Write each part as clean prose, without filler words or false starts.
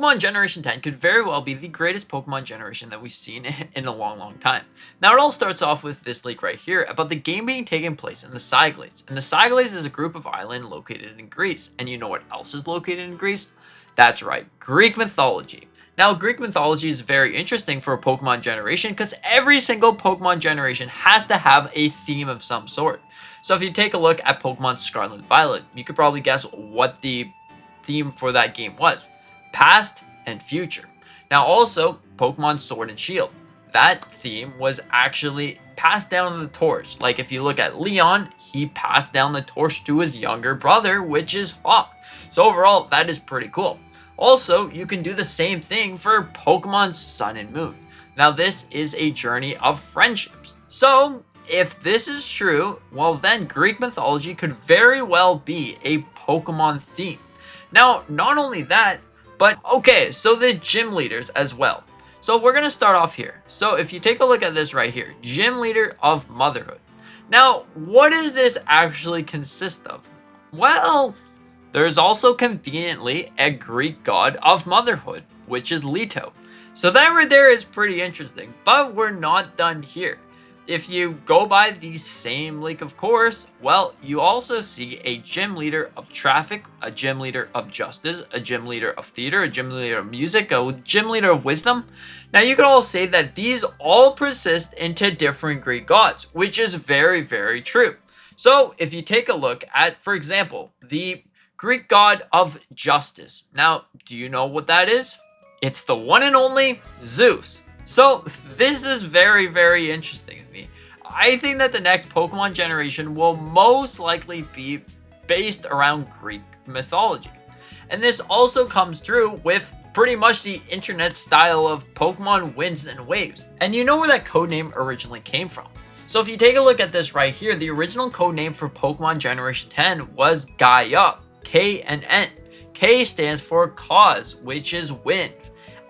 Pokemon Generation 10 could very well be the greatest Pokemon generation that we've seen in a long time. Now, it all starts off with this leak right here about the game being taking place in the Cyclades. And the Cyclades is a group of islands located in Greece. And you know what else is located in Greece? That's right, Greek mythology. Now, Greek mythology is very interesting for a Pokemon generation because every single Pokemon generation has to have a theme of some sort. So if you take a look at Pokemon Scarlet and Violet, you could probably guess what the theme for that game was. Past and future. Now also, Pokemon Sword and Shield. That theme was actually passed down the torch. Like if you look at Leon, he passed down the torch to his younger brother, which is Hawk. So overall, that is pretty cool. Also, you can do the same thing for Pokemon Sun and Moon. Now this is a journey of friendships. So if this is true, well then Greek mythology could very well be a Pokemon theme. Now, not only that, but okay, so the gym leaders as well. So we're going to start off here. So if you take a look at this right here, gym leader of motherhood. Now, what does this actually consist of? Well, there's also conveniently a Greek god of motherhood, which is Leto. So that right there is pretty interesting, but we're not done here. If you go by the same leak, of course, well, you also see a gym leader of traffic, a gym leader of justice, a gym leader of theater, a gym leader of music, a gym leader of wisdom. Now, you could all say that these all persist into different Greek gods, which is very, very true. So, if you take a look at, for example, the Greek god of justice. Now, do you know what that is? It's the one and only Zeus. So this is very, very interesting to me. I think that the next Pokemon generation will most likely be based around Greek mythology. And this also comes true with pretty much the internet style of Pokemon winds and waves. And you know where that codename originally came from. So if you take a look at this right here, the original codename for Pokemon Generation 10 was Gaia, K and N. K stands for cause, which is wind.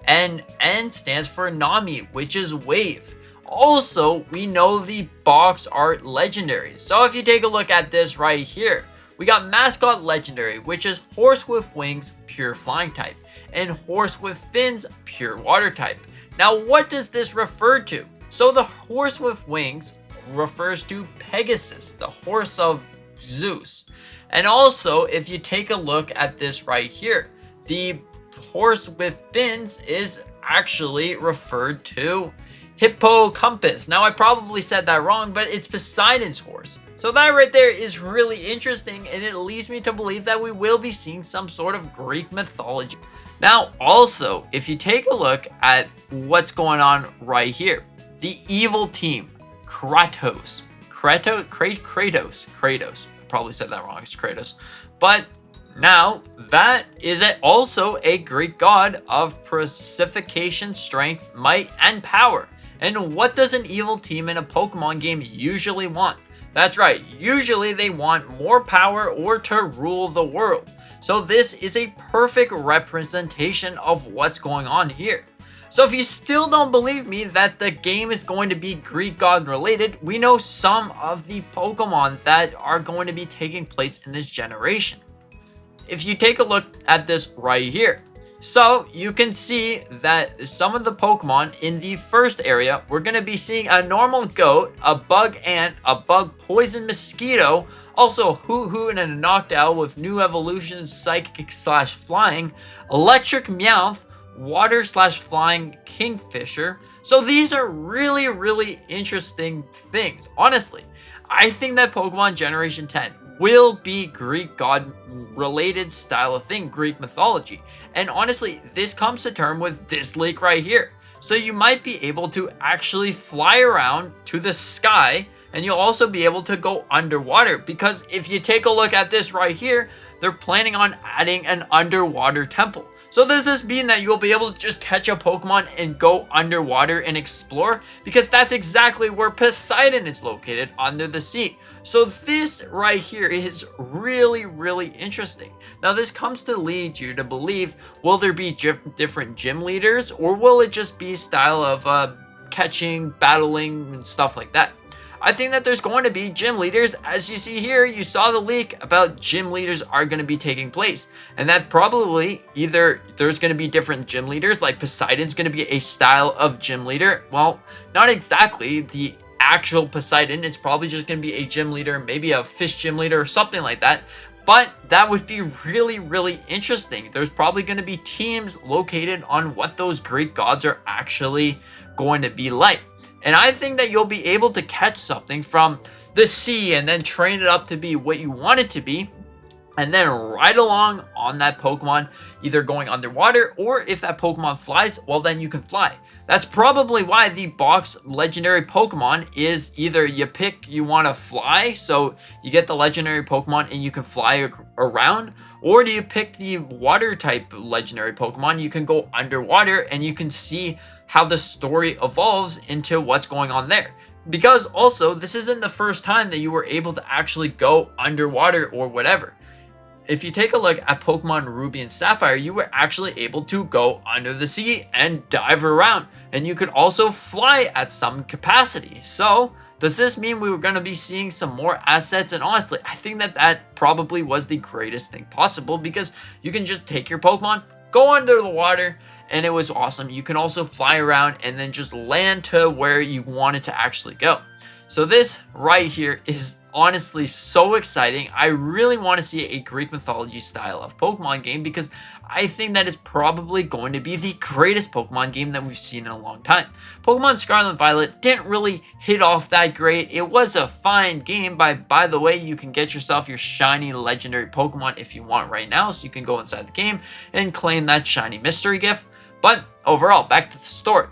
And N stands for Nami, which is wave. Also, we know the box art legendary. So if you take a look at this right here, we got mascot legendary, which is horse with wings, pure flying type, and horse with fins, pure water type. Now, what does this refer to? So the horse with wings refers to Pegasus, the horse of Zeus. And also, if you take a look at this right here, the horse with fins is actually referred to Hippocampus. Now, I probably said that wrong, but it's Poseidon's horse. So that right there is really interesting, and it leads me to believe that we will be seeing some sort of Greek mythology. Now, also, if you take a look at what's going on right here, the evil team, Kratos. Kratos. I probably said that wrong, it's Kratos. But now, that is also a Greek god of precipitation, strength, might, and power. And what does an evil team in a Pokemon game usually want? That's right, usually they want more power or to rule the world. So this is a perfect representation of what's going on here. So if you still don't believe me that the game is going to be Greek god related, we know some of the Pokemon that are going to be taking place in this generation. If you take a look at this right here, so you can see that some of the Pokemon in the first area, we're going to be seeing a normal goat, a bug ant, a bug poison mosquito, also a Hoo-Hoo and a Noctowl with new evolutions, psychic / flying, electric Meowth, water / flying Kingfisher. So these are really, really interesting things. Honestly, I think that Pokemon Generation 10 will be Greek god related style of thing, Greek mythology. And honestly, this comes to term with this leak right here. So you might be able to actually fly around to the sky, and you'll also be able to go underwater, because if you take a look at this right here, they're planning on adding an underwater temple. So does this mean that you'll be able to just catch a Pokemon and go underwater and explore? Because that's exactly where Poseidon is located, under the sea. So this right here is really, really interesting. Now this comes to lead you to believe, will there be different gym leaders, or will it just be style of catching, battling, and stuff like that? I think that there's going to be gym leaders. As you see here, you saw the leak about gym leaders are going to be taking place, and that probably either there's going to be different gym leaders, like Poseidon's going to be a style of gym leader. Well, not exactly the actual Poseidon. It's probably just going to be a gym leader, maybe a fish gym leader or something like that. But that would be really, really interesting. There's probably going to be teams located on what those Greek gods are actually going to be like. And I think that you'll be able to catch something from the sea and then train it up to be what you want it to be. And then ride along on that Pokemon, either going underwater, or if that Pokemon flies, well, then you can fly. That's probably why the box legendary Pokemon is either you want to fly, so you get the legendary Pokemon and you can fly around, or do you pick the water type legendary Pokemon? You can go underwater and you can see how the story evolves into what's going on there. Because also, this isn't the first time that you were able to actually go underwater or whatever. If you take a look at Pokemon Ruby and Sapphire, you were actually able to go under the sea and dive around, and you could also fly at some capacity. So does this mean we were going to be seeing some more assets? And honestly, I think that that probably was the greatest thing possible, because you can just take your Pokemon, go under the water, and it was awesome. You can also fly around and then just land to where you wanted to actually go. So this right here is honestly so exciting. I really want to see a Greek mythology style of Pokemon game, because I think that is probably going to be the greatest Pokemon game that we've seen in a long time. Pokemon Scarlet and Violet didn't really hit off that great. It was a fine game. By the way, you can get yourself your shiny legendary Pokemon if you want right now, so you can go inside the game and claim that shiny mystery gift. But overall, back to the story.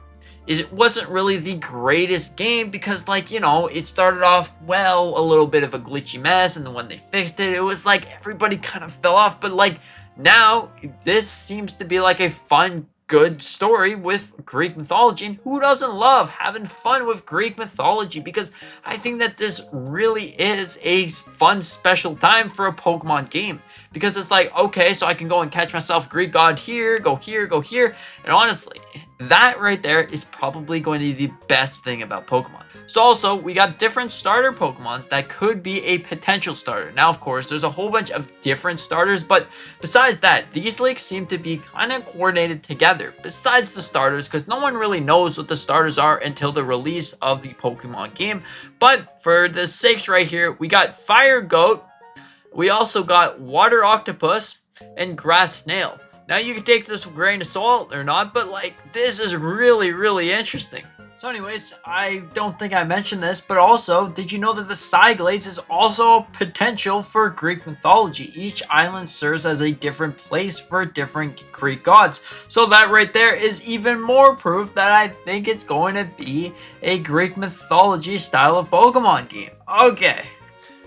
It wasn't really the greatest game because, like, you know, it started off, well, a little bit of a glitchy mess, and then when they fixed it, it was like everybody kind of fell off. But like now, this seems to be like a fun, good story with Greek mythology, and who doesn't love having fun with Greek mythology? Because I think that this really is a fun, special time for a Pokemon game, because it's like, okay, so I can go and catch myself Greek god here, go here, go here, and honestly, that right there is probably going to be the best thing about Pokemon. So also, we got different starter Pokemons that could be a potential starter. Now, of course, there's a whole bunch of different starters, but besides that, these leaks seem to be kind of coordinated together, besides the starters, because no one really knows what the starters are until the release of the Pokemon game. But for the sakes right here, we got Fire Goat, we also got Water Octopus, and Grass Snail. Now, you can take this with a grain of salt or not, but like, this is really, really interesting. So anyways, I don't think I mentioned this, but also, did you know that the Cyglades is also a potential for Greek mythology? Each island serves as a different place for different Greek gods. So that right there is even more proof that I think it's going to be a Greek mythology style of Pokemon game. Okay.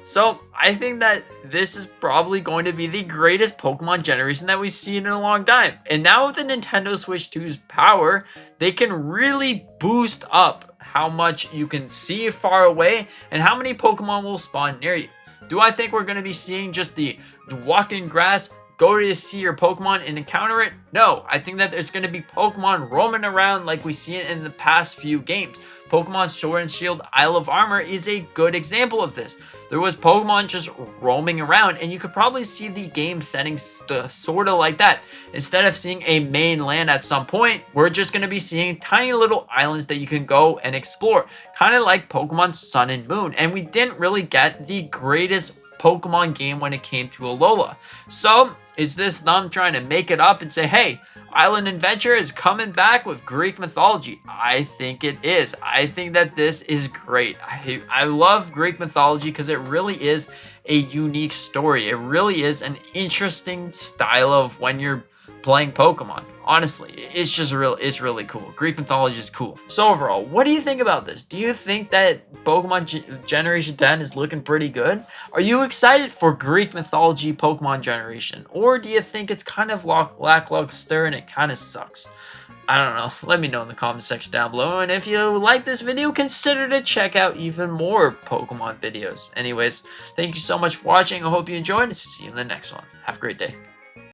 So, I think that this is probably going to be the greatest Pokemon generation that we've seen in a long time. And now with the Nintendo Switch 2's power, they can really boost up how much you can see far away and how many Pokemon will spawn near you. Do I think we're going to be seeing just the walk in grass, go to see your Pokemon and encounter it? No, I think that there's going to be Pokemon roaming around like we've seen in the past few games. Pokemon Sword and Shield Isle of Armor is a good example of this. There was Pokemon just roaming around, and you could probably see the game setting sort of like that. Instead of seeing a main land at some point, we're just going to be seeing tiny little islands that you can go and explore. Kind of like Pokemon Sun and Moon, and we didn't really get the greatest Pokemon game when it came to Alola. So, is this them trying to make it up and say, hey, Island Adventure is coming back with Greek mythology? I think it is. I think that this is great. I love Greek mythology because it really is a unique story. It really is an interesting style of when you're playing Pokemon. Honestly, it's really cool. Greek mythology is cool. So overall, what do you think about this? Do you think that Pokemon Generation 10 is looking pretty good? Are you excited for Greek mythology Pokemon Generation? Or do you think it's kind of lackluster and it kind of sucks? I don't know. Let me know in the comment section down below. And if you like this video, consider to check out even more Pokemon videos. Anyways, thank you so much for watching. I hope you enjoyed, and see you in the next one. Have a great day.